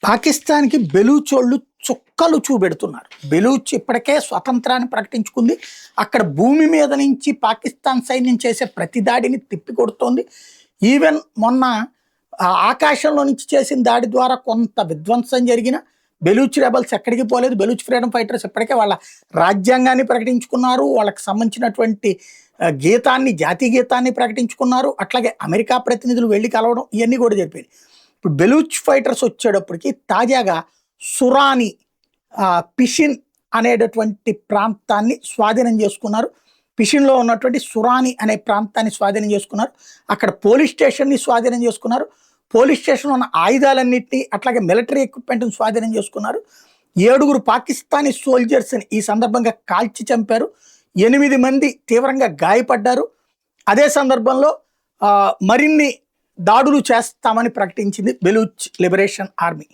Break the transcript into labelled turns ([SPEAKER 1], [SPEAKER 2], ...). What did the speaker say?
[SPEAKER 1] పాకిస్తాన్‌కి బెలూచోళ్ళు చుక్కలు చూపెడుతున్నారు. బెలూచ్ ఇప్పటికే స్వతంత్రాన్ని ప్రకటించుకుంది. అక్కడ భూమి మీద నుంచి పాకిస్తాన్ సైన్యం చేసే ప్రతి దాడిని తిప్పికొడుతోంది. ఈవెన్ మొన్న ఆకాశంలో నుంచి చేసిన దాడి ద్వారా కొంత విధ్వంసం జరిగినా బెలూచ్ రెబెల్స్ ఎక్కడికి పోలేదు. బెలూచ్ ఫ్రీడమ్ ఫైటర్స్ ఇప్పటికే వాళ్ళ రాజ్యాంగాన్ని ప్రకటించుకున్నారు. వాళ్ళకి సంబంధించినటువంటి గీతాన్ని, జాతీయ గీతాన్ని ప్రకటించుకున్నారు. అట్లాగే అమెరికా ప్రతినిధులు వెళ్ళి కలవడం ఇవన్నీ కూడా జరిపాయి. ఇప్పుడు బెలూచ్ ఫైటర్స్ వచ్చేటప్పటికి తాజాగా సురాని పిషిన్ అనేటటువంటి ప్రాంతాన్ని స్వాధీనం చేసుకున్నారు. పిషిన్లో ఉన్నటువంటి సురాని అనే ప్రాంతాన్ని స్వాధీనం చేసుకున్నారు. అక్కడ పోలీస్ స్టేషన్ని స్వాధీనం చేసుకున్నారు. పోలీస్ స్టేషన్లో ఉన్న ఆయుధాలన్నింటినీ అట్లాగే మిలిటరీ ఎక్విప్మెంట్ని స్వాధీనం చేసుకున్నారు. 7 పాకిస్తానీ సోల్జర్స్ని ఈ సందర్భంగా కాల్చి చంపారు. 8 మంది తీవ్రంగా గాయపడ్డారు. అదే సందర్భంలో మరిన్ని దాడులు చేస్తామని ప్రకటించింది బెలూచ్ లిబరేషన్ ఆర్మీ.